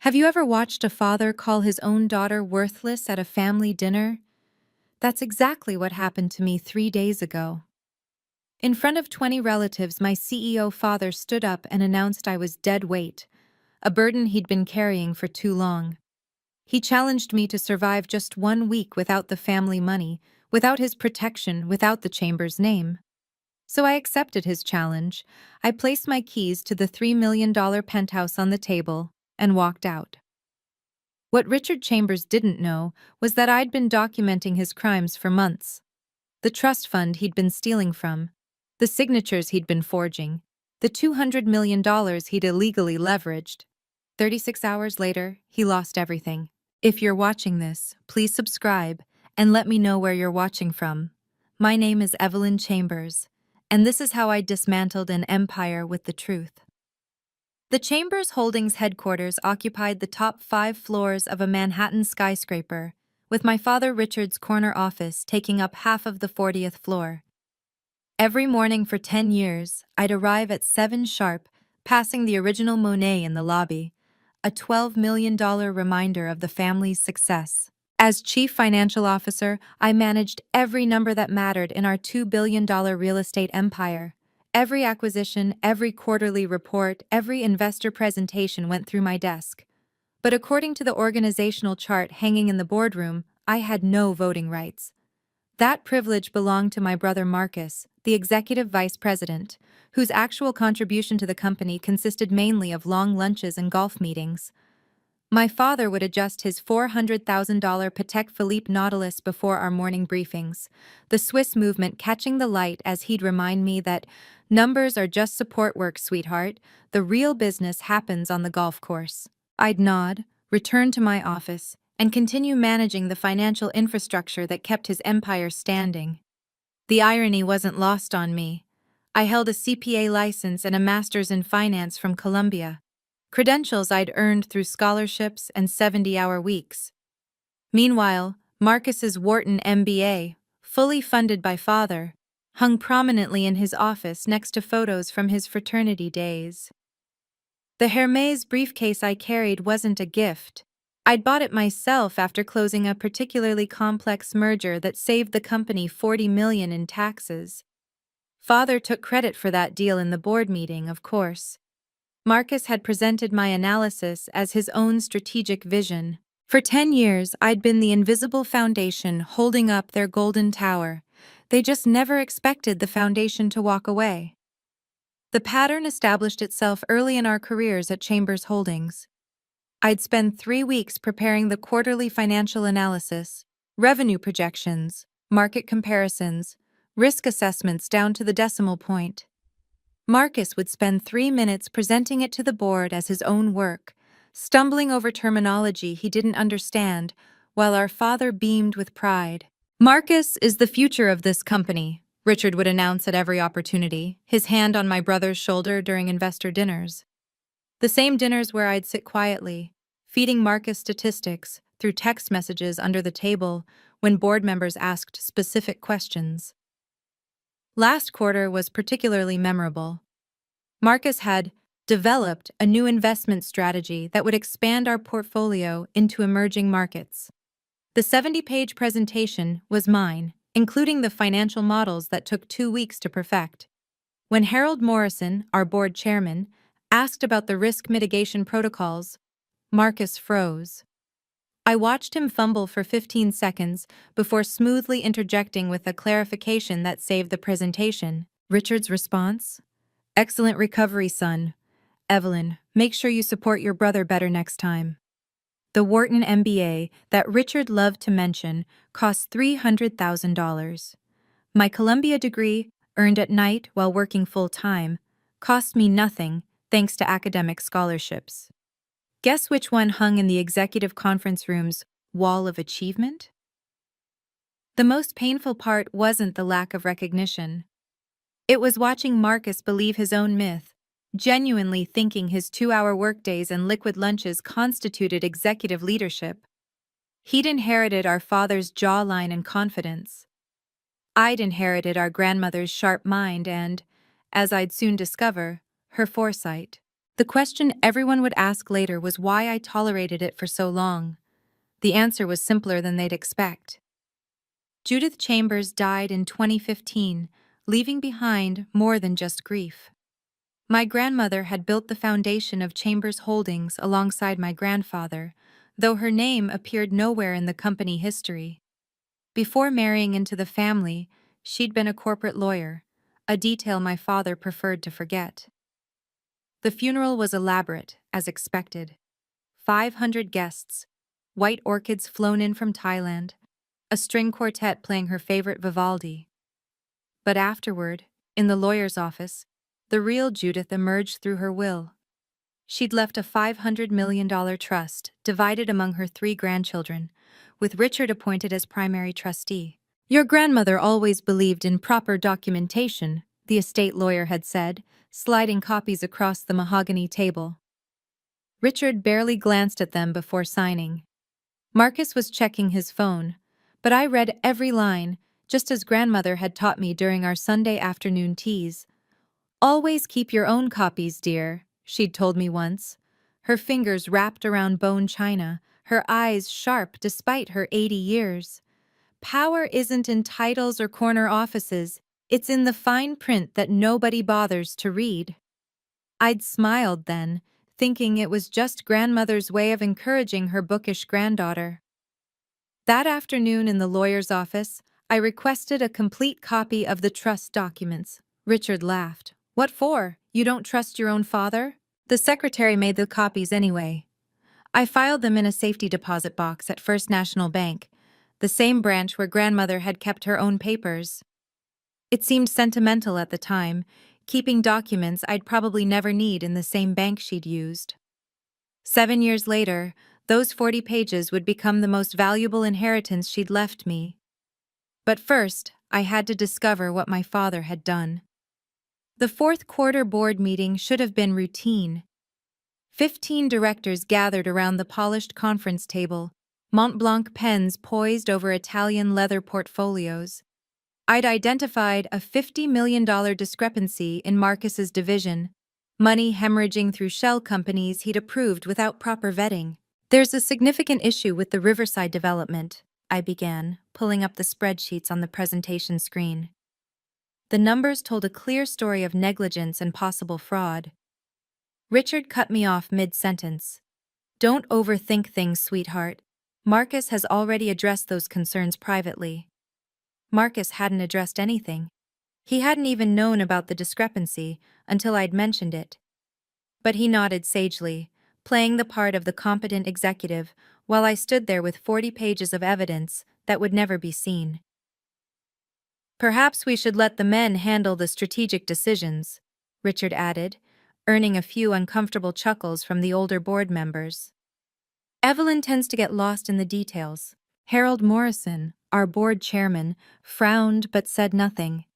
Have you ever watched a father call his own daughter worthless at a family dinner? That's exactly what happened to me 3 days ago. In front of 20 relatives, my CEO father stood up and announced I was dead weight, a burden he'd been carrying for too long. He challenged me to survive just 1 week without the family money, without his protection, without the chamber's name. So I accepted his challenge. I placed my keys to the $3 million penthouse on the table and walked out. What Richard Chambers didn't know was that I'd been documenting his crimes for months. The trust fund he'd been stealing from, the signatures he'd been forging, the $200 million he'd illegally leveraged. 36 hours later, he lost everything. If you're watching this, please subscribe and let me know where you're watching from. My name is Evelyn Chambers, and this is how I dismantled an empire with the truth. The Chambers Holdings headquarters occupied the top 5 floors of a Manhattan skyscraper, with my father Richard's corner office taking up half of the 40th floor. Every morning for 10 years, I'd arrive at 7 sharp, passing the original Monet in the lobby, a $12 million reminder of the family's success. As chief financial officer, I managed every number that mattered in our $2 billion real estate empire. Every acquisition, every quarterly report, every investor presentation went through my desk. But according to the organizational chart hanging in the boardroom, I had no voting rights. That privilege belonged to my brother Marcus, the executive vice president, whose actual contribution to the company consisted mainly of long lunches and golf meetings. My father would adjust his $400,000 Patek Philippe Nautilus before our morning briefings, the Swiss movement catching the light as he'd remind me that numbers are just support work, sweetheart. The real business happens on the golf course. I'd nod, return to my office, and continue managing the financial infrastructure that kept his empire standing. The irony wasn't lost on me. I held a CPA license and a master's in finance from Columbia, credentials I'd earned through scholarships and 70-hour weeks. Meanwhile, Marcus's Wharton MBA, fully funded by father, hung prominently in his office next to photos from his fraternity days. The Hermès briefcase I carried wasn't a gift. I'd bought it myself after closing a particularly complex merger that saved the company $40 million in taxes. Father took credit for that deal in the board meeting, of course. Marcus had presented my analysis as his own strategic vision. For 10 years, I'd been the invisible foundation holding up their golden tower. They just never expected the foundation to walk away. The pattern established itself early in our careers at Chambers Holdings. I'd spend 3 weeks preparing the quarterly financial analysis, revenue projections, market comparisons, risk assessments down to the decimal point. Marcus would spend 3 minutes presenting it to the board as his own work, stumbling over terminology he didn't understand, while our father beamed with pride. "Marcus is the future of this company," Richard would announce at every opportunity, his hand on my brother's shoulder during investor dinners. The same dinners where I'd sit quietly, feeding Marcus statistics through text messages under the table when board members asked specific questions. Last quarter was particularly memorable. Marcus had developed a new investment strategy that would expand our portfolio into emerging markets. The 70-page presentation was mine, including the financial models that took 2 weeks to perfect. When Harold Morrison, our board chairman, asked about the risk mitigation protocols, Marcus froze. I watched him fumble for 15 seconds before smoothly interjecting with a clarification that saved the presentation. Richard's response? "Excellent recovery, son. Evelyn, make sure you support your brother better next time." The Wharton MBA that Richard loved to mention cost $300,000. My Columbia degree, earned at night while working full-time, cost me nothing thanks to academic scholarships. Guess which one hung in the executive conference room's wall of achievement? The most painful part wasn't the lack of recognition. It was watching Marcus believe his own myth, genuinely thinking his 2-hour workdays and liquid lunches constituted executive leadership. He'd inherited our father's jawline and confidence. I'd inherited our grandmother's sharp mind and, as I'd soon discover, her foresight. The question everyone would ask later was why I tolerated it for so long. The answer was simpler than they'd expect. Judith Chambers died in 2015, leaving behind more than just grief. My grandmother had built the foundation of Chambers Holdings alongside my grandfather, though her name appeared nowhere in the company history. Before marrying into the family, she'd been a corporate lawyer, a detail my father preferred to forget. The funeral was elaborate, as expected. 500 guests, white orchids flown in from Thailand, a string quartet playing her favorite Vivaldi. But afterward, in the lawyer's office, the real Judith emerged through her will. She'd left a $500 million trust, divided among her 3 grandchildren, with Richard appointed as primary trustee. Your grandmother always believed in proper documentation, the estate lawyer had said, sliding copies across the mahogany table. Richard barely glanced at them before signing. Marcus was checking his phone, but I read every line, just as grandmother had taught me during our Sunday afternoon teas. Always keep your own copies, dear, she'd told me once. Her fingers wrapped around bone china, her eyes sharp despite her 80 years. Power isn't in titles or corner offices, it's in the fine print that nobody bothers to read. I'd smiled then, thinking it was just grandmother's way of encouraging her bookish granddaughter. That afternoon in the lawyer's office, I requested a complete copy of the trust documents. Richard laughed. What for? You don't trust your own father? The secretary made the copies anyway. I filed them in a safety deposit box at First National Bank, the same branch where grandmother had kept her own papers. It seemed sentimental at the time, keeping documents I'd probably never need in the same bank she'd used. 7 years later, those 40 pages would become the most valuable inheritance she'd left me. But first, I had to discover what my father had done. The fourth quarter board meeting should have been routine. 15 directors gathered around the polished conference table, Montblanc pens poised over Italian leather portfolios. I'd identified a $50 million discrepancy in Marcus's division, money hemorrhaging through shell companies he'd approved without proper vetting. There's a significant issue with the Riverside development, I began, pulling up the spreadsheets on the presentation screen. The numbers told a clear story of negligence and possible fraud. Richard cut me off mid-sentence. Don't overthink things, sweetheart. Marcus has already addressed those concerns privately. Marcus hadn't addressed anything. He hadn't even known about the discrepancy until I'd mentioned it. But he nodded sagely, playing the part of the competent executive while I stood there with 40 pages of evidence that would never be seen. Perhaps we should let the men handle the strategic decisions, Richard added, earning a few uncomfortable chuckles from the older board members. Evelyn tends to get lost in the details. Harold Morrison, our board chairman, frowned but said nothing.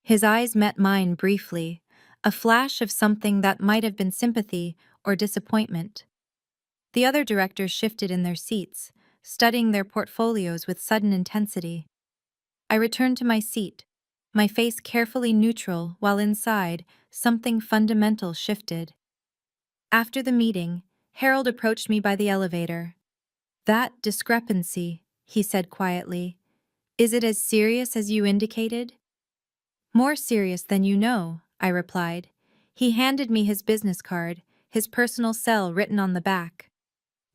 His eyes met mine briefly, a flash of something that might have been sympathy or disappointment. The other directors shifted in their seats, studying their portfolios with sudden intensity. I returned to my seat, my face carefully neutral while inside, something fundamental shifted. After the meeting, Harold approached me by the elevator. That discrepancy, he said quietly. Is it as serious as you indicated? More serious than you know, I replied. He handed me his business card, his personal cell written on the back.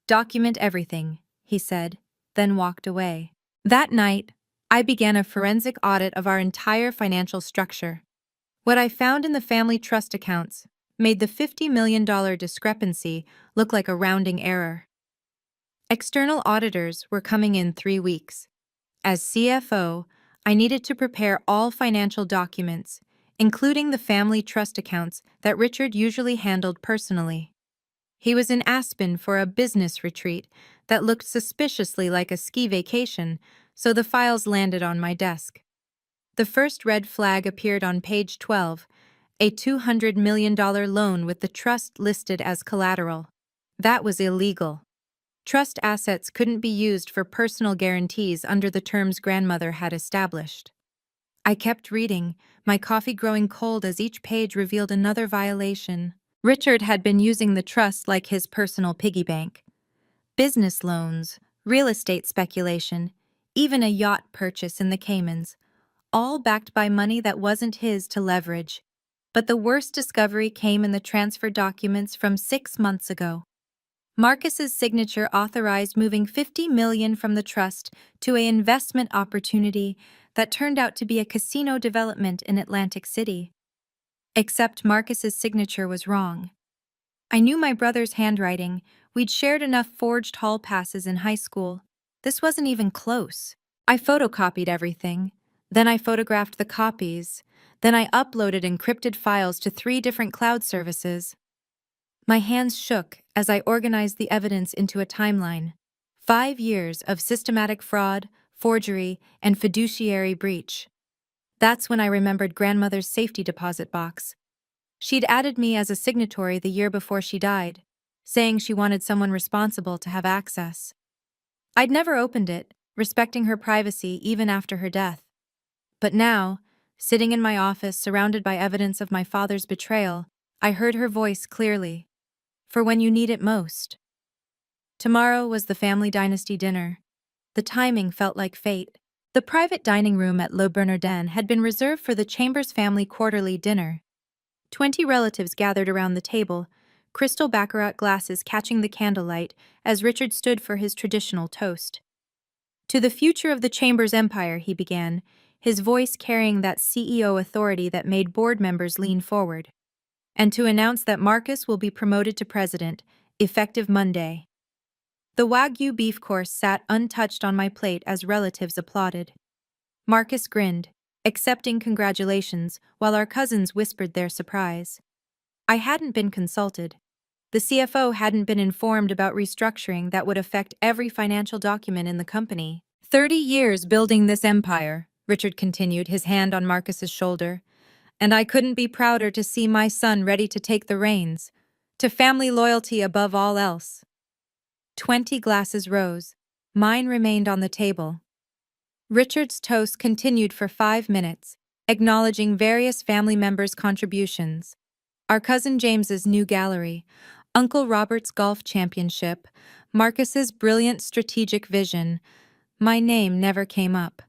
Document everything, he said, then walked away. That night, I began a forensic audit of our entire financial structure. What I found in the family trust accounts made the $50 million discrepancy look like a rounding error. External auditors were coming in 3 weeks. As CFO, I needed to prepare all financial documents, including the family trust accounts that Richard usually handled personally. He was in Aspen for a business retreat that looked suspiciously like a ski vacation, so the files landed on my desk. The first red flag appeared on page 12, a $200 million loan with the trust listed as collateral. That was illegal. Trust assets couldn't be used for personal guarantees under the terms grandmother had established. I kept reading, my coffee growing cold as each page revealed another violation. Richard had been using the trust like his personal piggy bank. Business loans, real estate speculation, even a yacht purchase in the Caymans, all backed by money that wasn't his to leverage. But the worst discovery came in the transfer documents from 6 months ago. Marcus's signature authorized moving $50 million from the trust to an investment opportunity that turned out to be a casino development in Atlantic City. Except Marcus's signature was wrong. I knew my brother's handwriting. We'd shared enough forged hall passes in high school. This wasn't even close. I photocopied everything. Then I photographed the copies. Then I uploaded encrypted files to 3 different cloud services. My hands shook as I organized the evidence into a timeline. 5 years of systematic fraud, forgery, and fiduciary breach. That's when I remembered grandmother's safety deposit box. She'd added me as a signatory the year before she died, saying she wanted someone responsible to have access. I'd never opened it, respecting her privacy even after her death. But now, sitting in my office surrounded by evidence of my father's betrayal, I heard her voice clearly. For when you need it most. Tomorrow was the family dynasty dinner. The timing felt like fate. The private dining room at Le Bernardin had been reserved for the Chambers family quarterly dinner. 20 relatives gathered around the table, crystal baccarat glasses catching the candlelight as Richard stood for his traditional toast. To the future of the Chambers empire, he began, his voice carrying that CEO authority that made board members lean forward. And to announce that Marcus will be promoted to president, effective Monday. The Wagyu beef course sat untouched on my plate as relatives applauded. Marcus grinned, accepting congratulations, while our cousins whispered their surprise. I hadn't been consulted. The CFO hadn't been informed about restructuring that would affect every financial document in the company. 30 years building this empire, Richard continued, his hand on Marcus's shoulder. And I couldn't be prouder to see my son ready to take the reins, to family loyalty above all else. 20 glasses rose. Mine remained on the table. Richard's toast continued for 5 minutes, acknowledging various family members' contributions. Our cousin James's new gallery, Uncle Robert's golf championship, Marcus's brilliant strategic vision. My name never came up.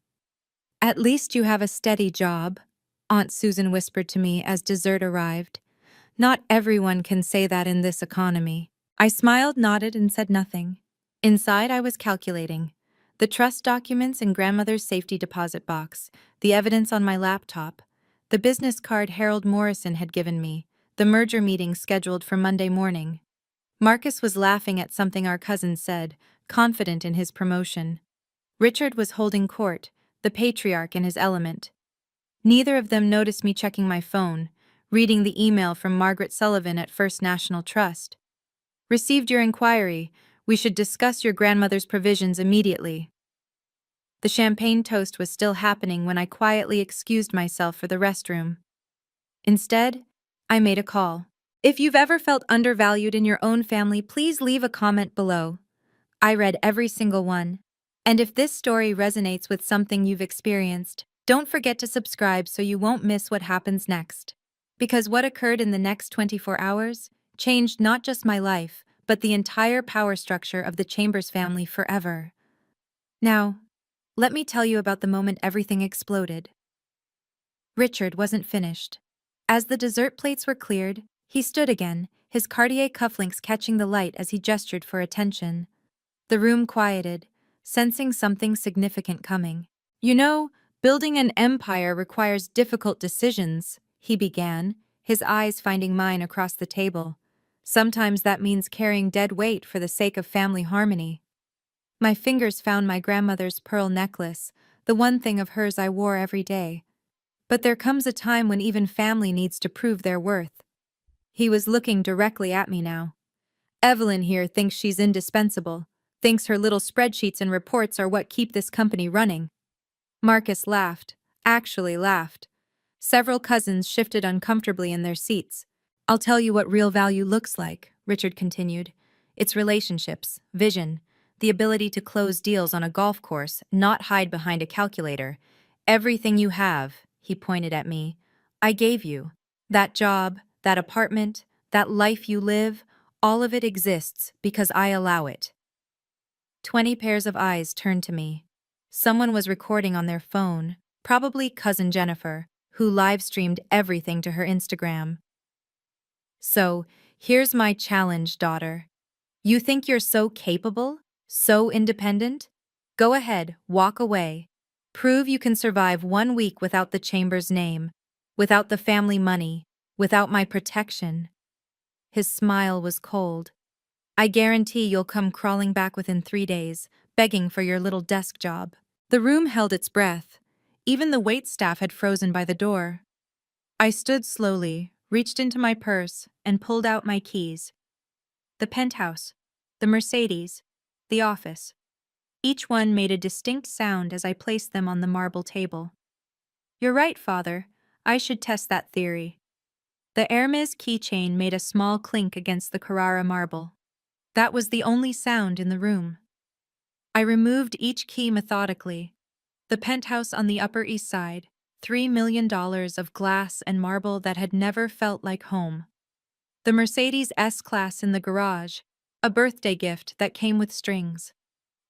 At least you have a steady job, Aunt Susan whispered to me as dessert arrived. Not everyone can say that in this economy. I smiled, nodded, and said nothing. Inside, I was calculating. The trust documents in grandmother's safety deposit box, the evidence on my laptop, the business card Harold Morrison had given me, the merger meeting scheduled for Monday morning. Marcus was laughing at something our cousin said, confident in his promotion. Richard was holding court, the patriarch in his element. Neither of them noticed me checking my phone, reading the email from Margaret Sullivan at First National Trust. Received your inquiry. We should discuss your grandmother's provisions immediately. The champagne toast was still happening when I quietly excused myself for the restroom. Instead, I made a call. If you've ever felt undervalued in your own family, please leave a comment below. I read every single one. And if this story resonates with something you've experienced, don't forget to subscribe so you won't miss what happens next. Because what occurred in the next 24 hours changed not just my life, but the entire power structure of the Chambers family forever. Now, let me tell you about the moment everything exploded. Richard wasn't finished. As the dessert plates were cleared, he stood again, his Cartier cufflinks catching the light as he gestured for attention. The room quieted, sensing something significant coming. You know, building an empire requires difficult decisions, he began, his eyes finding mine across the table. Sometimes that means carrying dead weight for the sake of family harmony. My fingers found my grandmother's pearl necklace, the one thing of hers I wore every day. But there comes a time when even family needs to prove their worth. He was looking directly at me now. Evelyn here thinks she's indispensable, thinks her little spreadsheets and reports are what keep this company running. Marcus laughed, actually laughed. Several cousins shifted uncomfortably in their seats. I'll tell you what real value looks like, Richard continued. It's relationships, vision, the ability to close deals on a golf course, not hide behind a calculator. Everything you have, he pointed at me, I gave you. That job, that apartment, That life you live, all of it exists because I allow it. 20 pairs of eyes turned to me. Someone was recording on their phone, probably Cousin Jennifer, who live-streamed everything to her Instagram. So, here's my challenge, daughter. You think you're so capable? So independent? Go ahead, walk away. Prove you can survive 1 week without the Chamber's name, without the family money, without my protection. His smile was cold. I guarantee you'll come crawling back within 3 days, begging for your little desk job. The room held its breath. Even the waitstaff had frozen by the door. I stood slowly, reached into my purse, and pulled out my keys. The penthouse, the Mercedes, the office. Each one made a distinct sound as I placed them on the marble table. You're right, Father. I should test that theory. The Hermes keychain made a small clink against the Carrara marble. That was the only sound in the room. I removed each key methodically. The penthouse on the Upper East Side, $3 million of glass and marble that had never felt like home. The Mercedes S-Class in the garage, a birthday gift that came with strings.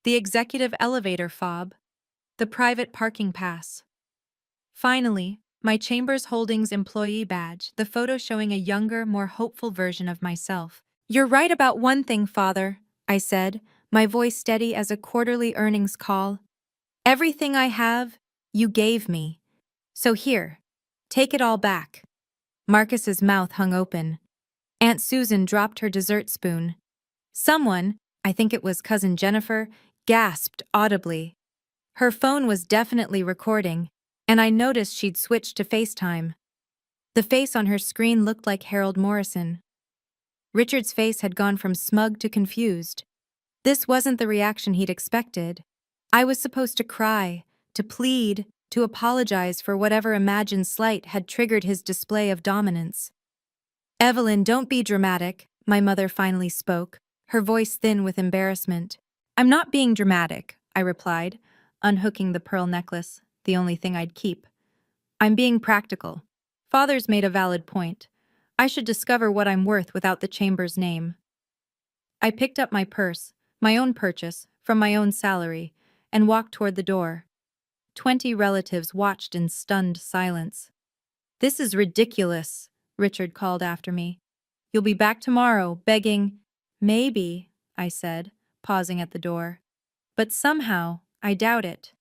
The executive elevator fob, the private parking pass. Finally, my Chambers Holdings employee badge, the photo showing a younger, more hopeful version of myself. You're right about one thing, Father, I said, my voice steady as a quarterly earnings call. Everything I have, you gave me. So here, take it all back. Marcus's mouth hung open. Aunt Susan dropped her dessert spoon. Someone, I think it was Cousin Jennifer, gasped audibly. Her phone was definitely recording, and I noticed she'd switched to FaceTime. The face on her screen looked like Harold Morrison. Richard's face had gone from smug to confused. This wasn't the reaction he'd expected. I was supposed to cry, to plead, to apologize for whatever imagined slight had triggered his display of dominance. Evelyn, don't be dramatic, my mother finally spoke, her voice thin with embarrassment. I'm not being dramatic, I replied, unhooking the pearl necklace, the only thing I'd keep. I'm being practical. Father's made a valid point. I should discover what I'm worth without the Chamber's name. I picked up my purse, my own purchase, from my own salary, and walked toward the door. 20 relatives watched in stunned silence. This is ridiculous, Richard called after me. You'll be back tomorrow, begging. Maybe, I said, pausing at the door. But somehow, I doubt it.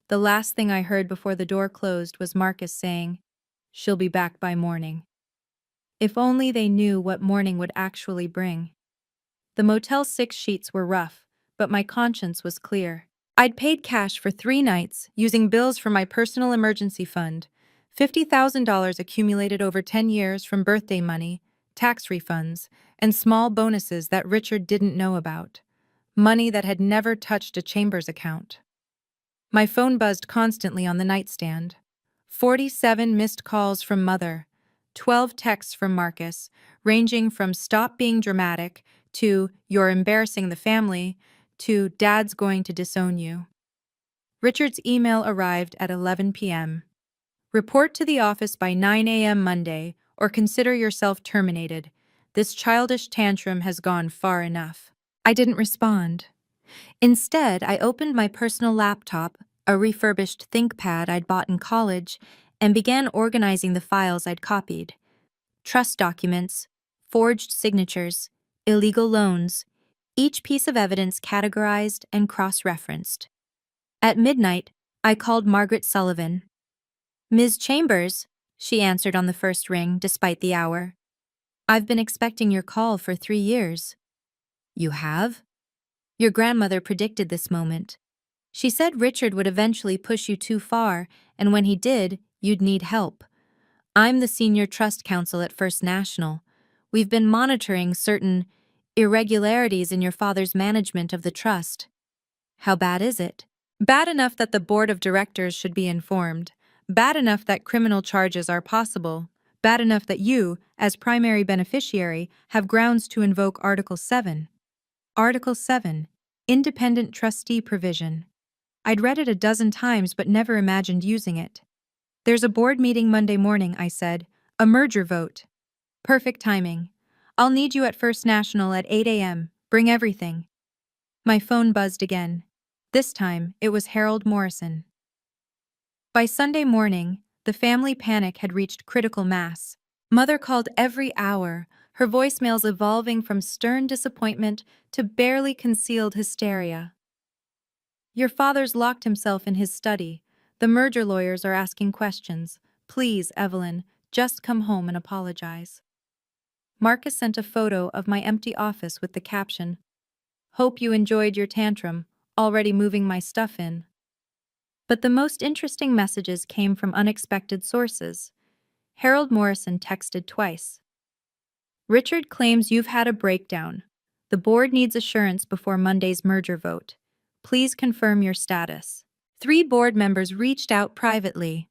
The last thing I heard before the door closed was Marcus saying, "She'll be back by morning." If only they knew what morning would actually bring. The Motel 6 sheets were rough, but my conscience was clear. I'd paid cash for 3 nights, using bills from my personal emergency fund, $50,000 accumulated over 10 years from birthday money, tax refunds, and small bonuses that Richard didn't know about. Money that had never touched a Chambers account. My phone buzzed constantly on the nightstand. 47 missed calls from Mother, 12 texts from Marcus, ranging from "stop being dramatic" to "you're embarrassing the family" to "Dad's going to disown you." Richard's email arrived at 11 p.m. Report to the office by 9 a.m. Monday, or consider yourself terminated. This childish tantrum has gone far enough. I didn't respond. Instead, I opened my personal laptop, a refurbished ThinkPad I'd bought in college, and began organizing the files I'd copied. Trust documents, forged signatures, illegal loans, each piece of evidence categorized and cross-referenced. At midnight, I called Margaret Sullivan. "Ms. Chambers," she answered on the first ring, despite the hour. "I've been expecting your call for 3 years." "You have?" "Your grandmother predicted this moment. She said Richard would eventually push you too far, and when he did, you'd need help. I'm the senior trust counsel at First National. We've been monitoring certain irregularities in your father's management of the trust." "How bad is it?" "Bad enough that the board of directors should be informed. Bad enough that criminal charges are possible. Bad enough that you, as primary beneficiary, have grounds to invoke Article 7. Article 7, Independent Trustee Provision. I'd read it a dozen times but never imagined using it. "There's a board meeting Monday morning," I said. "A merger vote." Perfect timing. I'll need you at First National at 8 a.m. Bring everything. My phone buzzed again. This time, it was Harold Morrison. By Sunday morning, the family panic had reached critical mass. Mother called every hour, her voicemails evolving from stern disappointment to barely concealed hysteria. Your father's locked himself in his study. The merger lawyers are asking questions. Please, Evelyn, just come home and apologize. Marcus sent a photo of my empty office with the caption, "Hope you enjoyed your tantrum, already moving my stuff in." But the most interesting messages came from unexpected sources. Harold Morrison texted twice. Richard claims you've had a breakdown. The board needs assurance before Monday's merger vote. Please confirm your status. 3 board members reached out privately.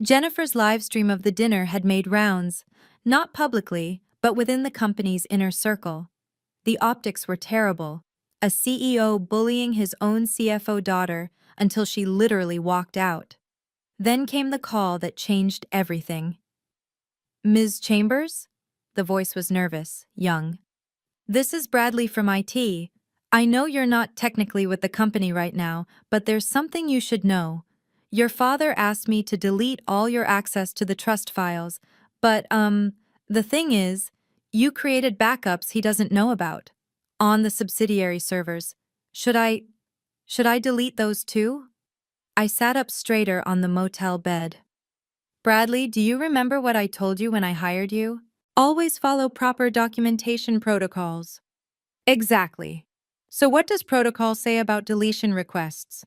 Jennifer's live stream of the dinner had made rounds, not publicly, but within the company's inner circle. The optics were terrible. A CEO bullying his own CFO daughter until she literally walked out. Then came the call that changed everything. "Ms. Chambers?" The voice was nervous, young. "This is Bradley from IT. I know you're not technically with the company right now, but there's something you should know. Your father asked me to delete all your access to the trust files, but, the thing is, you created backups he doesn't know about. On the subsidiary servers. Should I delete those too?" I sat up straighter on the motel bed. "Bradley, do you remember what I told you when I hired you? Always follow proper documentation protocols." Exactly. So what does protocol say about deletion requests?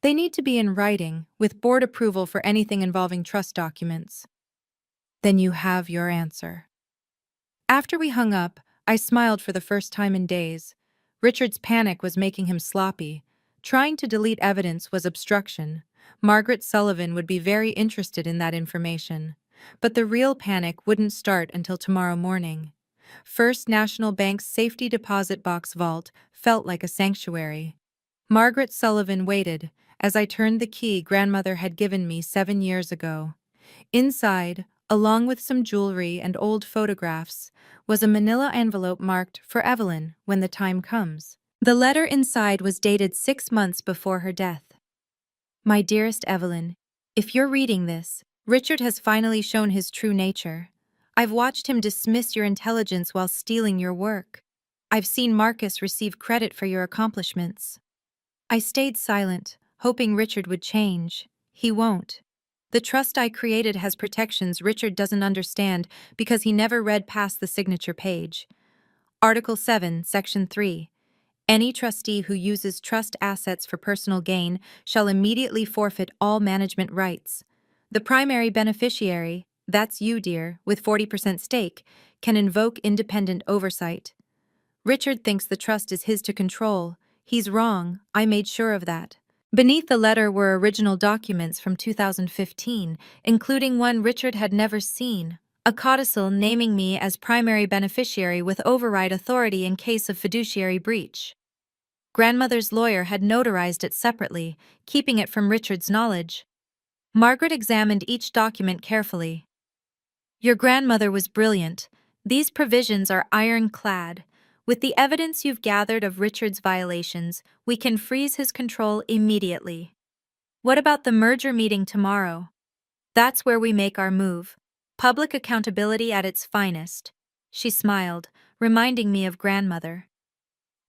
They need to be in writing, with board approval for anything involving trust documents. Then you have your answer. After we hung up, I smiled for the first time in days. Richard's panic was making him sloppy. Trying to delete evidence was obstruction. Margaret Sullivan would be very interested in that information. But the real panic wouldn't start until tomorrow morning. First National Bank's safety deposit box vault felt like a sanctuary. Margaret Sullivan waited as I turned the key grandmother had given me 7 years ago. Inside, along with some jewelry and old photographs, was a manila envelope marked "For Evelyn, when the time comes." The letter inside was dated 6 months before her death. "My dearest Evelyn, if you're reading this, Richard has finally shown his true nature. I've watched him dismiss your intelligence while stealing your work. I've seen Marcus receive credit for your accomplishments. I stayed silent, hoping Richard would change. He won't. The trust I created has protections Richard doesn't understand because he never read past the signature page. Article 7, Section 3. Any trustee who uses trust assets for personal gain shall immediately forfeit all management rights. The primary beneficiary, that's you, dear, with 40% stake, can invoke independent oversight. Richard thinks the trust is his to control. He's wrong, I made sure of that." Beneath the letter were original documents from 2015, including one Richard had never seen, a codicil naming me as primary beneficiary with override authority in case of fiduciary breach. Grandmother's lawyer had notarized it separately, keeping it from Richard's knowledge. Margaret examined each document carefully. "Your grandmother was brilliant. These provisions are ironclad. With the evidence you've gathered of Richard's violations, we can freeze his control immediately. What about the merger meeting tomorrow? That's where we make our move. Public accountability at its finest." She smiled, reminding me of grandmother.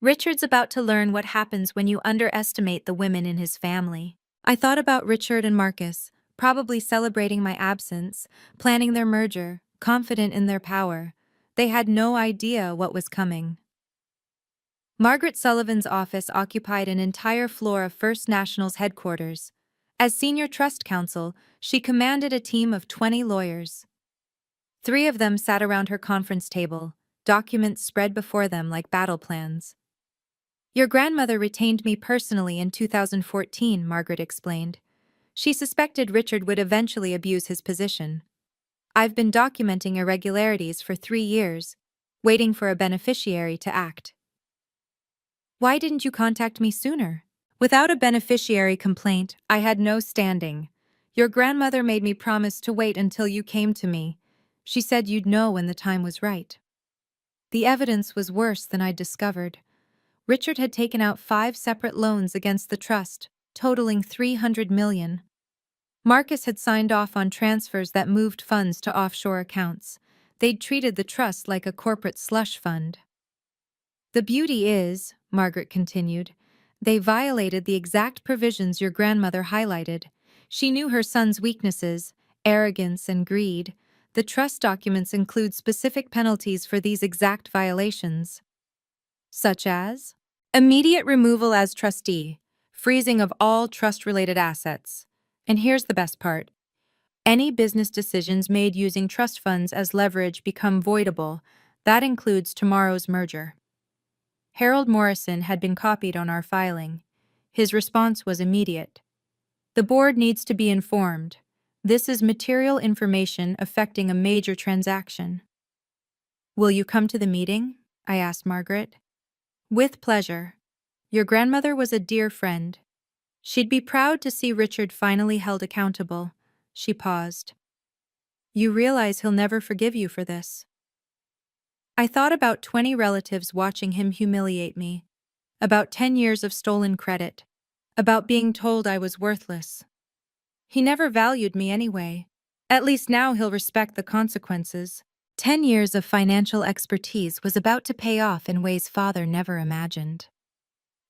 "Richard's about to learn what happens when you underestimate the women in his family." I thought about Richard and Marcus, probably celebrating my absence, planning their merger, confident in their power. They had no idea what was coming. Margaret Sullivan's office occupied an entire floor of First National's headquarters. As senior trust counsel, she commanded a team of 20 lawyers. 3 of them sat around her conference table, documents spread before them like battle plans. "Your grandmother retained me personally in 2014, Margaret explained. She suspected Richard would eventually abuse his position. I've been documenting irregularities for 3 years, waiting for a beneficiary to act." "Why didn't you contact me sooner?" "Without a beneficiary complaint, I had no standing. Your grandmother made me promise to wait until you came to me. She said you'd know when the time was right." The evidence was worse than I'd discovered. Richard had taken out 5 separate loans against the trust, totaling $300 million. Marcus had signed off on transfers that moved funds to offshore accounts. They'd treated the trust like a corporate slush fund. The beauty is, Margaret continued, they violated the exact provisions your grandmother highlighted. She knew her son's weaknesses, arrogance and greed. The trust documents include specific penalties for these exact violations. Such as? Immediate removal as trustee, freezing of all trust-related assets. And here's the best part. Any business decisions made using trust funds as leverage become voidable. That includes tomorrow's merger. Harold Morrison had been copied on our filing. His response was immediate. The board needs to be informed. This is material information affecting a major transaction. Will you come to the meeting? I asked Margaret. With pleasure. Your grandmother was a dear friend. She'd be proud to see Richard finally held accountable. She paused. You realize he'll never forgive you for this. I thought about 20 relatives watching him humiliate me, about 10 years of stolen credit, about being told I was worthless. He never valued me anyway. At least now he'll respect the consequences. 10 years of financial expertise was about to pay off in ways father never imagined.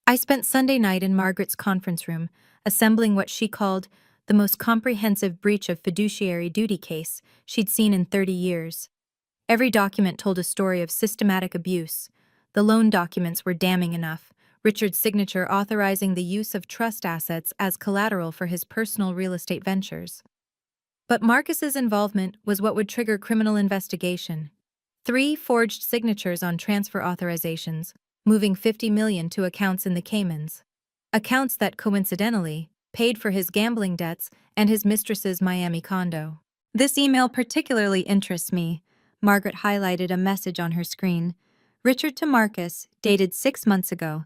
I spent Sunday night in Margaret's conference room, assembling what she called the most comprehensive breach of fiduciary duty case she'd seen in 30 years. Every document told a story of systematic abuse. The loan documents were damning enough, Richard's signature authorizing the use of trust assets as collateral for his personal real estate ventures. But Marcus's involvement was what would trigger criminal investigation. 3 forged signatures on transfer authorizations, moving $50 million to accounts in the Caymans. Accounts that, coincidentally, paid for his gambling debts and his mistress's Miami condo. This email particularly interests me. Margaret highlighted a message on her screen. Richard to Marcus, dated 6 months ago.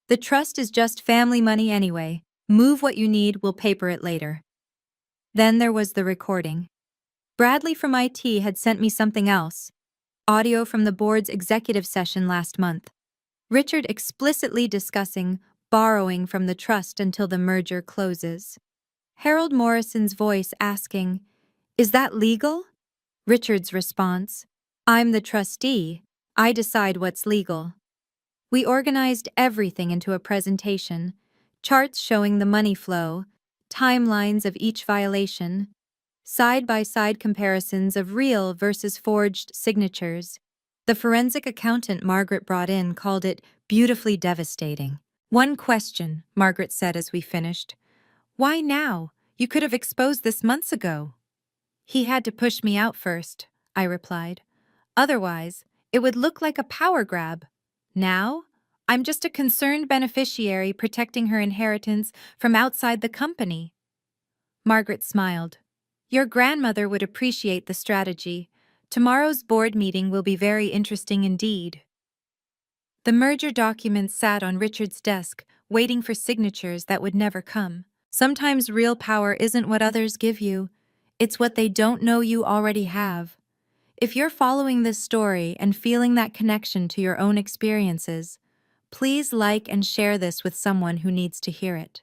The trust is just family money anyway. Move what you need, we'll paper it later. Then there was the recording. Bradley from IT had sent me something else. Audio from the board's executive session last month. Richard explicitly discussing borrowing from the trust until the merger closes. Harold Morrison's voice asking, "Is that legal?" Richard's response, "I'm the trustee. I decide what's legal." We organized everything into a presentation, charts showing the money flow, timelines of each violation, side-by-side comparisons of real versus forged signatures. The forensic accountant Margaret brought in called it beautifully devastating. "One question," Margaret said as we finished. "Why now? You could have exposed this months ago." "He had to push me out first," I replied. "Otherwise, it would look like a power grab. Now, I'm just a concerned beneficiary protecting her inheritance from outside the company." Margaret smiled. "Your grandmother would appreciate the strategy. Tomorrow's board meeting will be very interesting indeed." The merger documents sat on Richard's desk, waiting for signatures that would never come. Sometimes real power isn't what others give you. It's what they don't know you already have. If you're following this story and feeling that connection to your own experiences, please like and share this with someone who needs to hear it.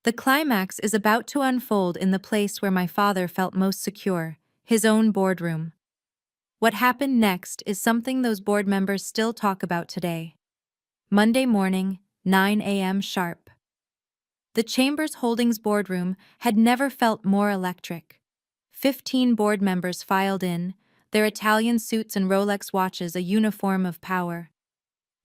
The climax is about to unfold in the place where my father felt most secure, his own boardroom. What happened next is something those board members still talk about today. Monday morning, 9 a.m. sharp. The Chambers Holdings boardroom had never felt more electric. 15 board members filed in, their Italian suits and Rolex watches a uniform of power.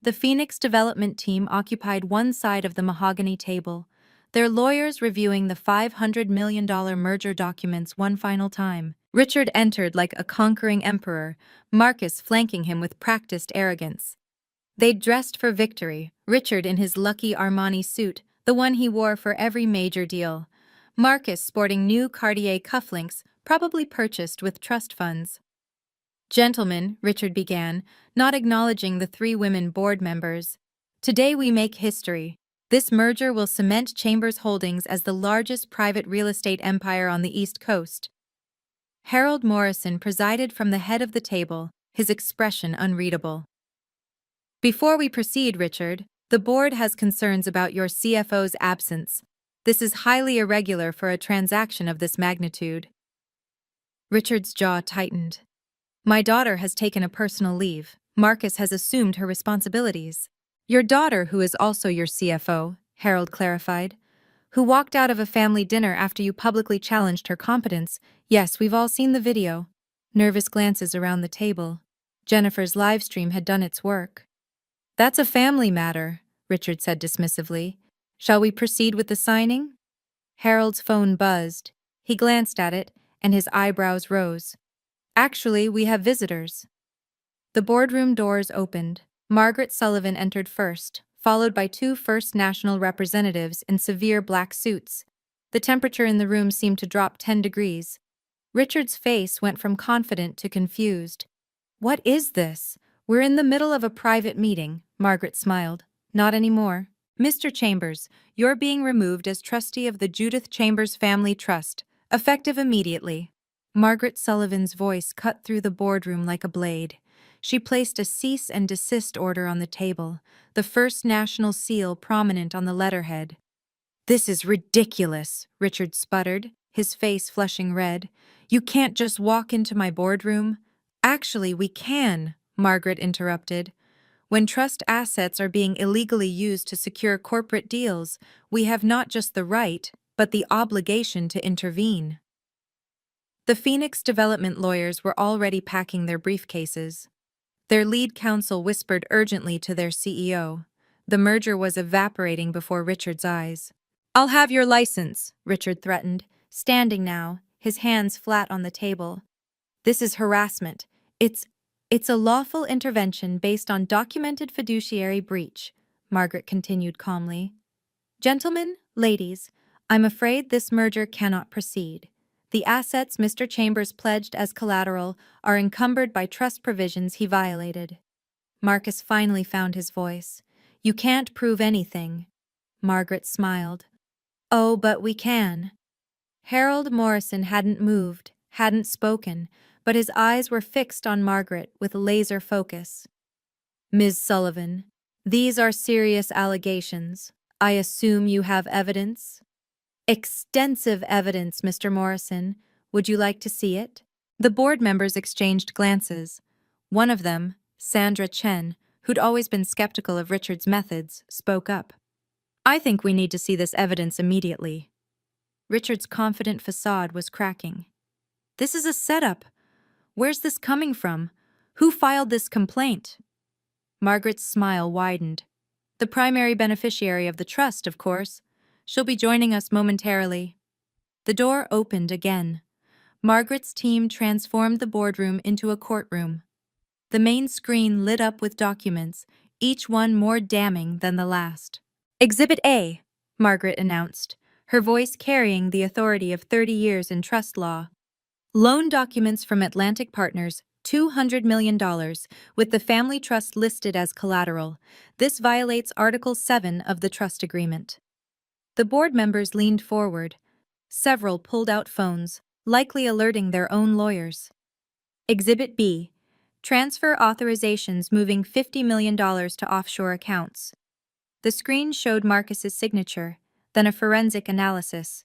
The Phoenix development team occupied one side of the mahogany table, their lawyers reviewing the $500 million merger documents one final time. Richard entered like a conquering emperor, Marcus flanking him with practiced arrogance. They'd dressed for victory, Richard in his lucky Armani suit, the one he wore for every major deal. Marcus sporting new Cartier cufflinks, probably purchased with trust funds. "Gentlemen," Richard began, not acknowledging the 3 women board members. "Today we make history. This merger will cement Chambers Holdings as the largest private real estate empire on the East Coast." Harold Morrison presided from the head of the table, his expression unreadable. Before we proceed, Richard, the board has concerns about your CFO's absence. This is highly irregular for a transaction of this magnitude. Richard's jaw tightened. My daughter has taken a personal leave. Marcus has assumed her responsibilities. Your daughter, who is also your CFO, Harold clarified, who walked out of a family dinner after you publicly challenged her competence. Yes, we've all seen the video. Nervous glances around the table. Jennifer's live stream had done its work. That's a family matter, Richard said dismissively. Shall we proceed with the signing? Harold's phone buzzed. He glanced at it, and his eyebrows rose. Actually, we have visitors. The boardroom doors opened. Margaret Sullivan entered first, followed by two First National representatives in severe black suits. The temperature in the room seemed to drop 10 degrees. Richard's face went from confident to confused. What is this? We're in the middle of a private meeting, Margaret smiled. Not anymore. Mr. Chambers, you're being removed as trustee of the Judith Chambers Family Trust, effective immediately. Margaret Sullivan's voice cut through the boardroom like a blade. She placed a cease and desist order on the table, the First National seal prominent on the letterhead. This is ridiculous, Richard sputtered, his face flushing red. You can't just walk into my boardroom. Actually, we can, Margaret interrupted. When trust assets are being illegally used to secure corporate deals, we have not just the right, but the obligation to intervene. The Phoenix development lawyers were already packing their briefcases. Their lead counsel whispered urgently to their CEO. The merger was evaporating before Richard's eyes. I'll have your license, Richard threatened, standing now, his hands flat on the table. This is harassment. It's a lawful intervention based on documented fiduciary breach, Margaret continued calmly. Gentlemen, ladies, I'm afraid this merger cannot proceed. The assets Mr. Chambers pledged as collateral are encumbered by trust provisions he violated. Marcus finally found his voice. You can't prove anything. Margaret smiled. Oh, but we can. Harold Morrison hadn't moved, hadn't spoken, but his eyes were fixed on Margaret with laser focus. Ms. Sullivan, these are serious allegations. I assume you have evidence? Extensive evidence, Mr. Morrison. Would you like to see it? The board members exchanged glances. One of them, Sandra Chen, who'd always been skeptical of Richard's methods, spoke up. I think we need to see this evidence immediately. Richard's confident facade was cracking. This is a setup. Where's this coming from? Who filed this complaint? Margaret's smile widened. The primary beneficiary of the trust, of course. She'll be joining us momentarily. The door opened again. Margaret's team transformed the boardroom into a courtroom. The main screen lit up with documents, each one more damning than the last. Exhibit A, Margaret announced, her voice carrying the authority of 30 years in trust law. Loan documents from Atlantic Partners, $200 million, with the family trust listed as collateral. This violates Article 7 of the trust agreement. The board members leaned forward. Several pulled out phones, likely alerting their own lawyers. Exhibit B, transfer authorizations moving $50 million to offshore accounts. The screen showed Marcus's signature, then a forensic analysis.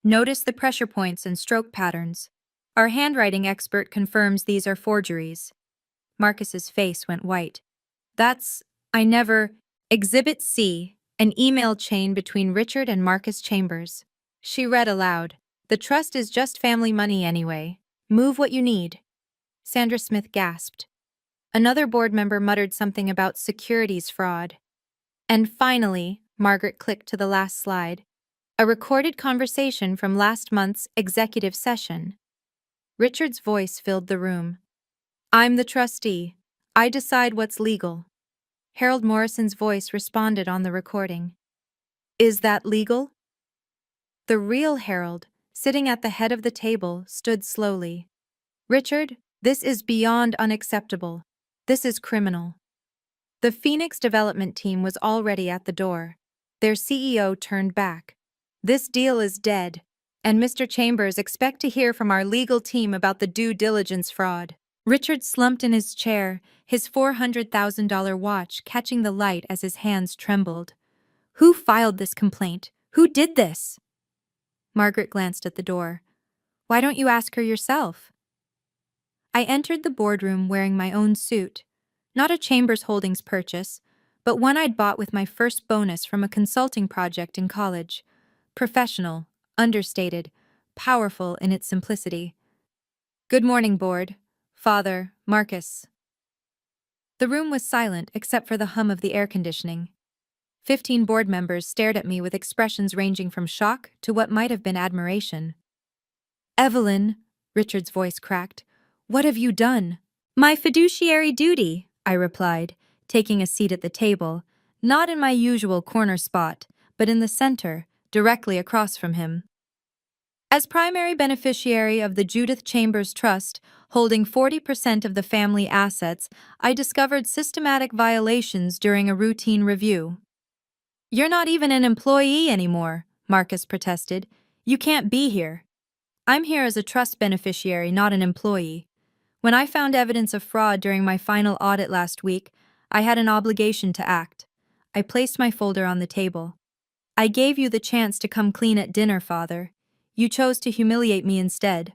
Notice the pressure points and stroke patterns. Our handwriting expert confirms these are forgeries. Marcus's face went white. Exhibit C, an email chain between Richard and Marcus Chambers. She read aloud. The trust is just family money anyway. Move what you need. Sandra Smith gasped. Another board member muttered something about securities fraud. And finally, Margaret clicked to the last slide. A recorded conversation from last month's executive session. Richard's voice filled the room. I'm the trustee. I decide what's legal. Harold Morrison's voice responded on the recording. Is that legal? The real Harold, sitting at the head of the table, stood slowly. Richard, this is beyond unacceptable. This is criminal. The Phoenix development team was already at the door. Their CEO turned back. This deal is dead, and Mr. Chambers, expect to hear from our legal team about the due diligence fraud. Richard slumped in his chair, his $400,000 watch catching the light as his hands trembled. Who filed this complaint? Who did this? Margaret glanced at the door. Why don't you ask her yourself? I entered the boardroom wearing my own suit. Not a Chambers Holdings purchase, but one I'd bought with my first bonus from a consulting project in college. Professional, understated, powerful in its simplicity. Good morning, board. Father, Marcus. The room was silent except for the hum of the air conditioning. 15 board members stared at me with expressions ranging from shock to what might have been admiration. Evelyn, Richard's voice cracked, what have you done? My fiduciary duty, I replied, taking a seat at the table, not in my usual corner spot, but in the center, directly across from him. As primary beneficiary of the Judith Chambers Trust, holding 40% of the family assets, I discovered systematic violations during a routine review. You're not even an employee anymore, Marcus protested. You can't be here. I'm here as a trust beneficiary, not an employee. When I found evidence of fraud during my final audit last week, I had an obligation to act. I placed my folder on the table. I gave you the chance to come clean at dinner, Father. You chose to humiliate me instead.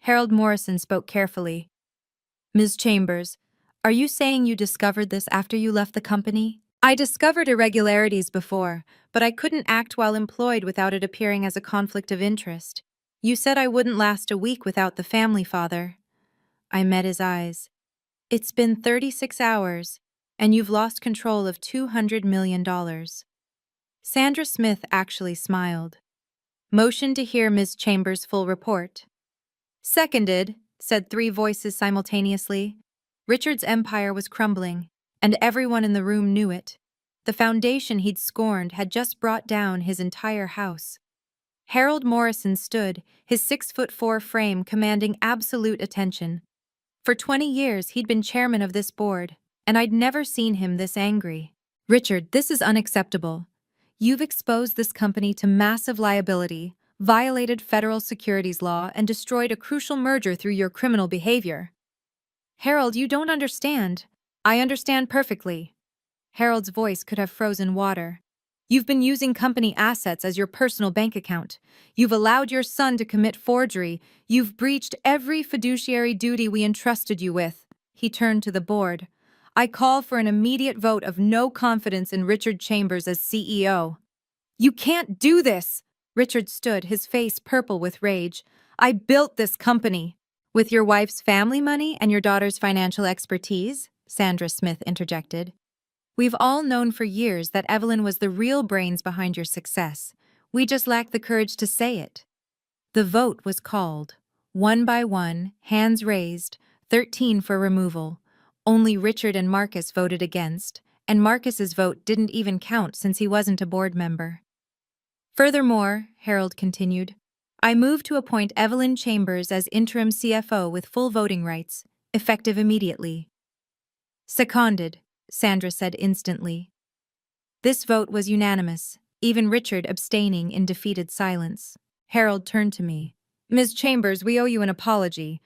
Harold Morrison spoke carefully. Ms. Chambers, are you saying you discovered this after you left the company? I discovered irregularities before, but I couldn't act while employed without it appearing as a conflict of interest. You said I wouldn't last a week without the family, Father. I met his eyes. It's been 36 hours, and you've lost control of $200 million. Sandra Smith actually smiled. Motion to hear Ms. Chambers' full report. Seconded, said 3 voices simultaneously. Richard's empire was crumbling, and everyone in the room knew it. The foundation he'd scorned had just brought down his entire house. Harold Morrison stood, his 6'4" frame commanding absolute attention. For 20 years he'd been chairman of this board, and I'd never seen him this angry. Richard, this is unacceptable. You've exposed this company to massive liability, violated federal securities law, and destroyed a crucial merger through your criminal behavior. Harold, you don't understand. I understand perfectly. Harold's voice could have frozen water. You've been using company assets as your personal bank account. You've allowed your son to commit forgery. You've breached every fiduciary duty we entrusted you with. He turned to the board. I call for an immediate vote of no confidence in Richard Chambers as CEO. You can't do this! Richard stood, his face purple with rage. I built this company. With your wife's family money and your daughter's financial expertise, Sandra Smith interjected. We've all known for years that Evelyn was the real brains behind your success. We just lacked the courage to say it. The vote was called. One by one, hands raised, 13 for removal. Only Richard and Marcus voted against, and Marcus's vote didn't even count since he wasn't a board member. Furthermore, Harold continued, I move to appoint Evelyn Chambers as interim CFO with full voting rights, effective immediately. Seconded, Sandra said instantly. This vote was unanimous, even Richard abstaining in defeated silence. Harold turned to me. Ms. Chambers, we owe you an apology.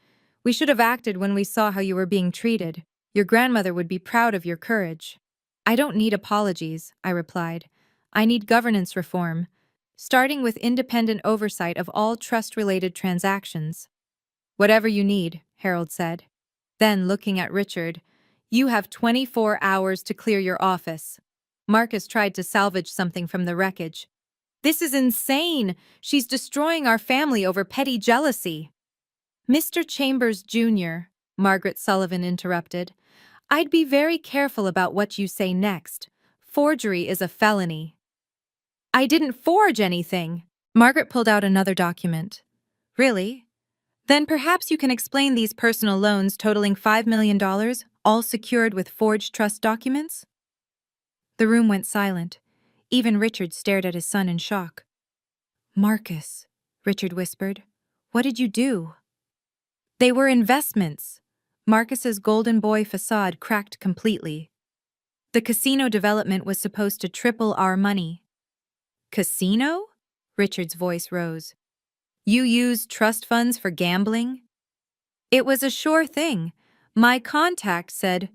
We should have acted when we saw how you were being treated. Your grandmother would be proud of your courage. I don't need apologies, I replied. I need governance reform, starting with independent oversight of all trust-related transactions. Whatever you need, Harold said. Then, looking at Richard, you have 24 hours to clear your office. Marcus tried to salvage something from the wreckage. This is insane! She's destroying our family over petty jealousy. Mr. Chambers, Jr., Margaret Sullivan interrupted, I'd be very careful about what you say next. Forgery is a felony. I didn't forge anything. Margaret pulled out another document. Really? Then perhaps you can explain these personal loans totaling $5 million, all secured with forged trust documents? The room went silent. Even Richard stared at his son in shock. Marcus, Richard whispered, what did you do? They were investments. Marcus's golden boy facade cracked completely. The casino development was supposed to triple our money. Casino? Richard's voice rose. You used trust funds for gambling? It was a sure thing. My contact said.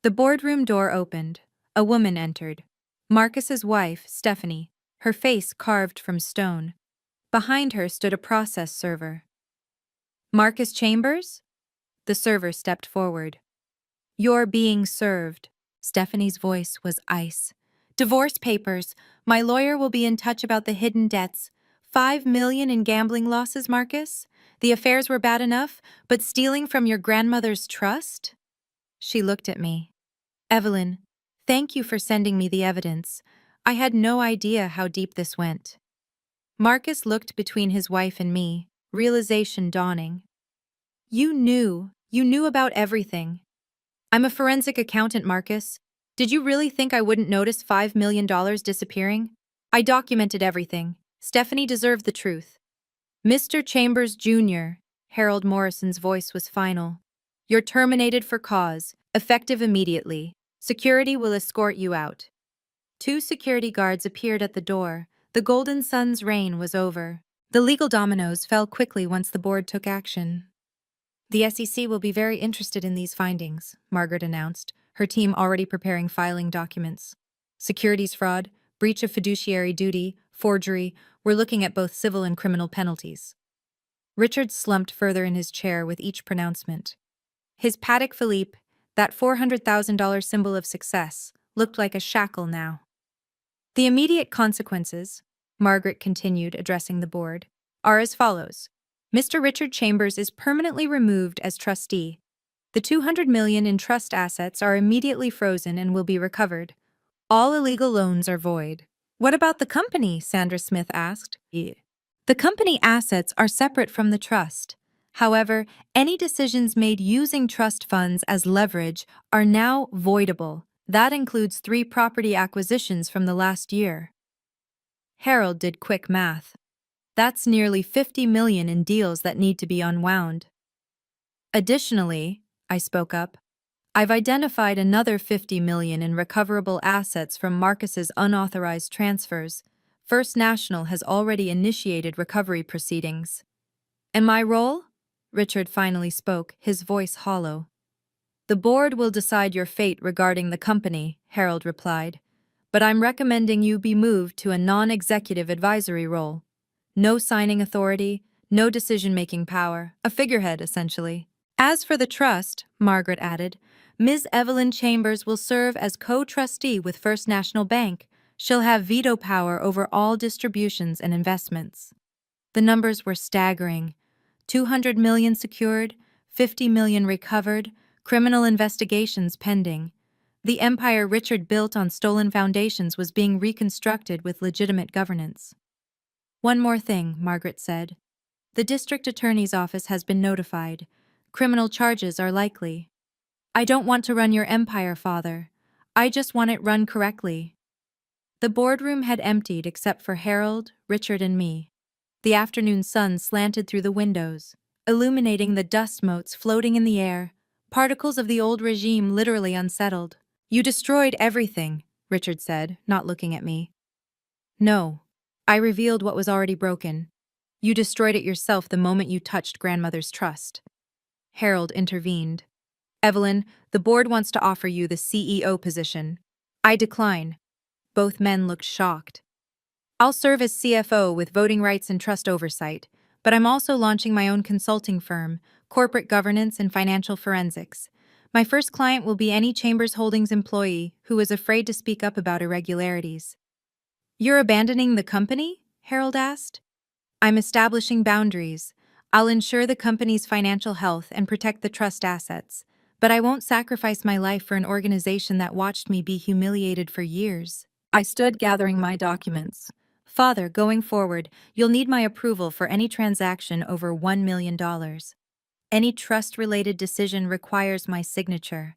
The boardroom door opened. A woman entered. Marcus's wife, Stephanie, her face carved from stone. Behind her stood a process server. Marcus Chambers? The server stepped forward. You're being served. Stephanie's voice was ice. Divorce papers. My lawyer will be in touch about the hidden debts. 5 million in gambling losses, Marcus? The affairs were bad enough, but stealing from your grandmother's trust? She looked at me. Evelyn, thank you for sending me the evidence. I had no idea how deep this went. Marcus looked between his wife and me, realization dawning. You knew about everything. I'm a forensic accountant, Marcus. Did you really think I wouldn't notice $5 million disappearing? I documented everything. Stephanie deserved the truth. Mr. Chambers Jr., Harold Morrison's voice was final. You're terminated for cause, effective immediately. Security will escort you out. 2 security guards appeared at the door. The Golden Sun's reign was over. The legal dominoes fell quickly once the board took action. The SEC will be very interested in these findings, Margaret announced, her team already preparing filing documents. Securities fraud, breach of fiduciary duty, forgery, we're looking at both civil and criminal penalties. Richard slumped further in his chair with each pronouncement. His Patek Philippe, that $400,000 symbol of success, looked like a shackle now. The immediate consequences, Margaret continued, addressing the board, are as follows. Mr. Richard Chambers is permanently removed as trustee. The $200 million in trust assets are immediately frozen and will be recovered. All illegal loans are void. What about the company? Sandra Smith asked. The company assets are separate from the trust. However, any decisions made using trust funds as leverage are now voidable. That includes 3 property acquisitions from the last year. Harold did quick math. That's nearly 50 million in deals that need to be unwound. Additionally, I spoke up, I've identified another 50 million in recoverable assets from Marcus's unauthorized transfers. First National has already initiated recovery proceedings. And my role? Richard finally spoke, his voice hollow. The board will decide your fate regarding the company, Harold replied. But I'm recommending you be moved to a non-executive advisory role. No signing authority, no decision-making power, a figurehead, essentially. As for the trust, Margaret added, Ms. Evelyn Chambers will serve as co-trustee with First National Bank. She'll have veto power over all distributions and investments. The numbers were staggering. 200 million secured, 50 million recovered, criminal investigations pending. The empire Richard built on stolen foundations was being reconstructed with legitimate governance. One more thing, Margaret said. The district attorney's office has been notified. Criminal charges are likely. I don't want to run your empire, Father. I just want it run correctly. The boardroom had emptied except for Harold, Richard, and me. The afternoon sun slanted through the windows, illuminating the dust motes floating in the air, particles of the old regime literally unsettled. You destroyed everything, Richard said, not looking at me. No. I revealed what was already broken. You destroyed it yourself the moment you touched grandmother's trust. Harold intervened. Evelyn, the board wants to offer you the CEO position. I decline. Both men looked shocked. I'll serve as CFO with voting rights and trust oversight, but I'm also launching my own consulting firm, corporate governance and financial forensics. My first client will be any Chambers Holdings employee who is afraid to speak up about irregularities. You're abandoning the company? Harold asked. I'm establishing boundaries. I'll ensure the company's financial health and protect the trust assets, but I won't sacrifice my life for an organization that watched me be humiliated for years. I stood gathering my documents. Father, going forward, you'll need my approval for any transaction over $1 million. Any trust-related decision requires my signature.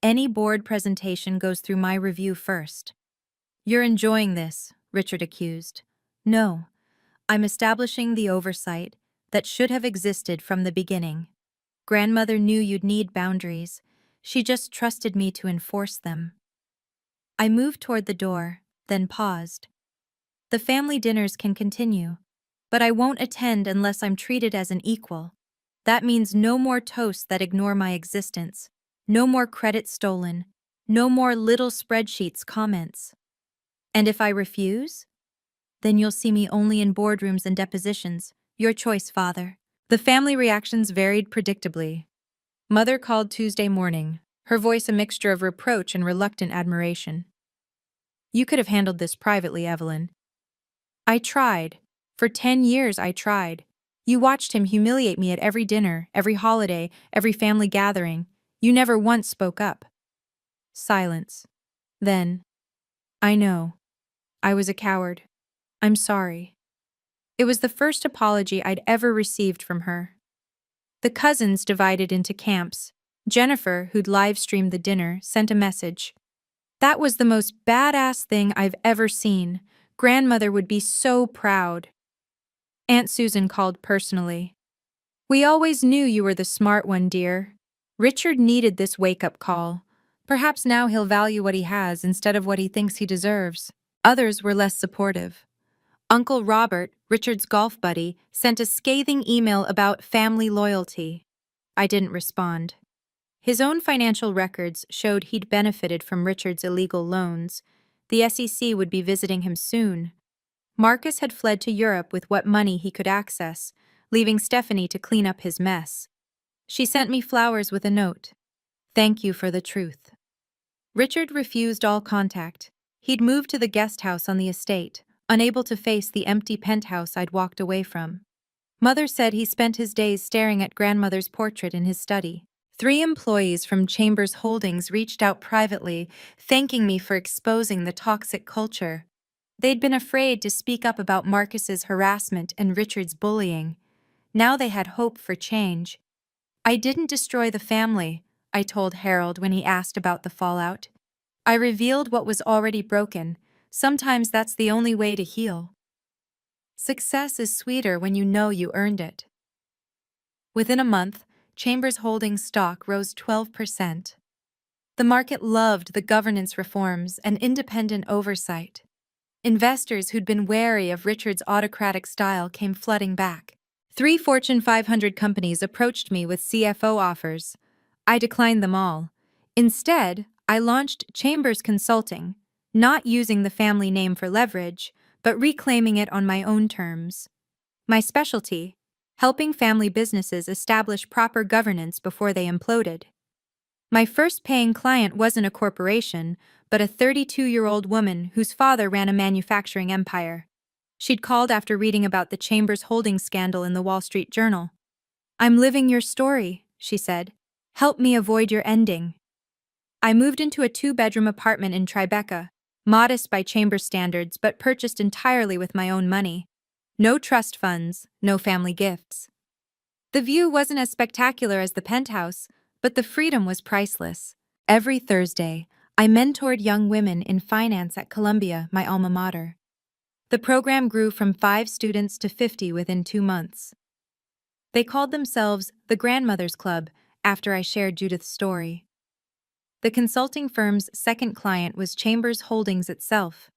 Any board presentation goes through my review first. You're enjoying this, Richard accused. No, I'm establishing the oversight that should have existed from the beginning. Grandmother knew you'd need boundaries. She just trusted me to enforce them. I moved toward the door, then paused. The family dinners can continue, but I won't attend unless I'm treated as an equal. That means no more toasts that ignore my existence, no more credit stolen, no more little spreadsheets comments. And if I refuse? Then you'll see me only in boardrooms and depositions. Your choice, Father. The family reactions varied predictably. Mother called Tuesday morning, her voice a mixture of reproach and reluctant admiration. You could have handled this privately, Evelyn. I tried. For 10 years I tried. You watched him humiliate me at every dinner, every holiday, every family gathering. You never once spoke up. Silence. Then, I know. I was a coward. I'm sorry. It was the first apology I'd ever received from her. The cousins divided into camps. Jennifer, who'd live-streamed the dinner, sent a message. That was the most badass thing I've ever seen. Grandmother would be so proud. Aunt Susan called personally. We always knew you were the smart one, dear. Richard needed this wake-up call. Perhaps now he'll value what he has instead of what he thinks he deserves. Others were less supportive. Uncle Robert, Richard's golf buddy, sent a scathing email about family loyalty. I didn't respond. His own financial records showed he'd benefited from Richard's illegal loans. The SEC would be visiting him soon. Marcus had fled to Europe with what money he could access, leaving Stephanie to clean up his mess. She sent me flowers with a note. Thank you for the truth. Richard refused all contact. He'd moved to the guest house on the estate, unable to face the empty penthouse I'd walked away from. Mother said he spent his days staring at grandmother's portrait in his study. 3 employees from Chambers Holdings reached out privately, thanking me for exposing the toxic culture. They'd been afraid to speak up about Marcus's harassment and Richard's bullying. Now they had hope for change. I didn't destroy the family, I told Harold when he asked about the fallout. I revealed what was already broken. Sometimes that's the only way to heal. Success is sweeter when you know you earned it. Within a month, Chambers Holdings stock rose 12%. The market loved the governance reforms and independent oversight. Investors who'd been wary of Richard's autocratic style came flooding back. 3 Fortune 500 companies approached me with CFO offers. I declined them all. Instead, I launched Chambers Consulting, not using the family name for leverage, but reclaiming it on my own terms. My specialty: helping family businesses establish proper governance before they imploded. My first paying client wasn't a corporation, but a 32-year-old woman whose father ran a manufacturing empire. She'd called after reading about the Chambers Holdings scandal in the Wall Street Journal. I'm living your story, she said. Help me avoid your ending. I moved into a 2-bedroom apartment in Tribeca, modest by Chambers standards but purchased entirely with my own money. No trust funds, no family gifts. The view wasn't as spectacular as the penthouse, but the freedom was priceless. Every Thursday, I mentored young women in finance at Columbia, my alma mater. The program grew from 5 students to 50 within 2 months. They called themselves the Grandmothers Club after I shared Judith's story. The consulting firm's second client was Chambers Holdings itself.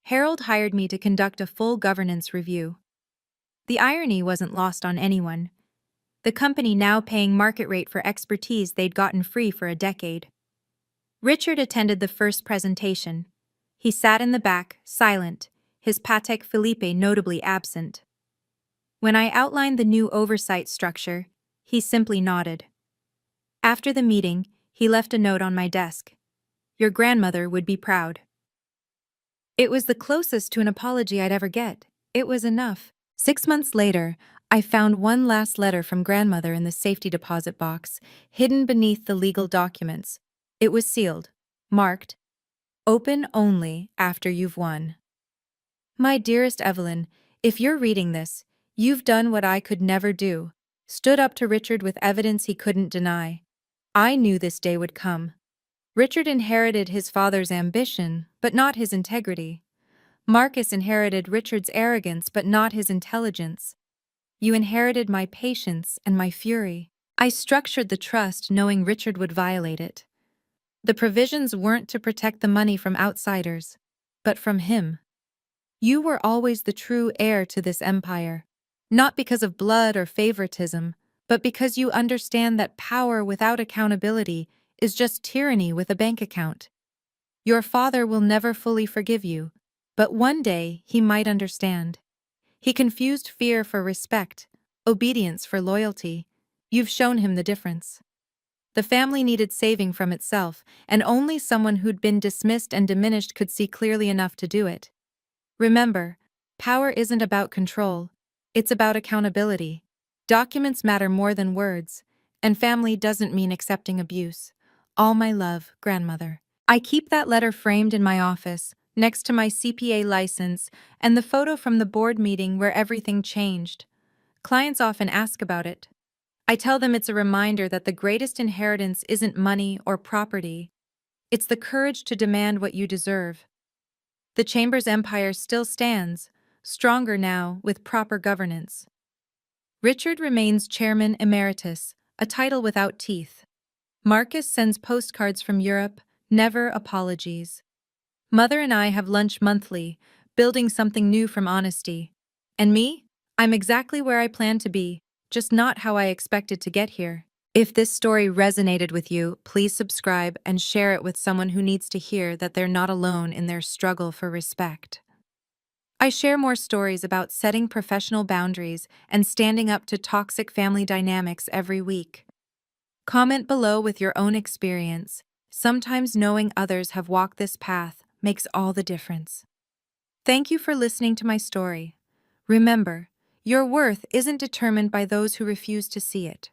Harold hired me to conduct a full governance review. The irony wasn't lost on anyone. The company now paying market rate for expertise they'd gotten free for a decade. Richard attended the first presentation. He sat in the back, silent, his Patek Philippe notably absent. When I outlined the new oversight structure, he simply nodded. After the meeting, he left a note on my desk. Your grandmother would be proud. It was the closest to an apology I'd ever get. It was enough. 6 months later, I found one last letter from grandmother in the safety deposit box, hidden beneath the legal documents. It was sealed, marked, "Open only after you've won." My dearest Evelyn, if you're reading this, you've done what I could never do. Stood up to Richard with evidence he couldn't deny. I knew this day would come. Richard inherited his father's ambition, but not his integrity. Marcus inherited Richard's arrogance, but not his intelligence. You inherited my patience and my fury. I structured the trust knowing Richard would violate it. The provisions weren't to protect the money from outsiders, but from him. You were always the true heir to this empire, not because of blood or favoritism, but because you understand that power without accountability is just tyranny with a bank account. Your father will never fully forgive you, but one day he might understand. He confused fear for respect, obedience for loyalty. You've shown him the difference. The family needed saving from itself, and only someone who'd been dismissed and diminished could see clearly enough to do it. Remember, power isn't about control, it's about accountability. Documents matter more than words, and family doesn't mean accepting abuse. All my love, grandmother. I keep that letter framed in my office, next to my CPA license and the photo from the board meeting where everything changed. Clients often ask about it. I tell them it's a reminder that the greatest inheritance isn't money or property. It's the courage to demand what you deserve. The Chamber's empire still stands, stronger now with proper governance. Richard remains chairman emeritus, a title without teeth. Marcus sends postcards from Europe, never apologies. Mother and I have lunch monthly, building something new from honesty. And me? I'm exactly where I plan to be, just not how I expected to get here. If this story resonated with you, please subscribe and share it with someone who needs to hear that they're not alone in their struggle for respect. I share more stories about setting professional boundaries and standing up to toxic family dynamics every week. Comment below with your own experience. Sometimes knowing others have walked this path makes all the difference. Thank you for listening to my story. Remember, your worth isn't determined by those who refuse to see it.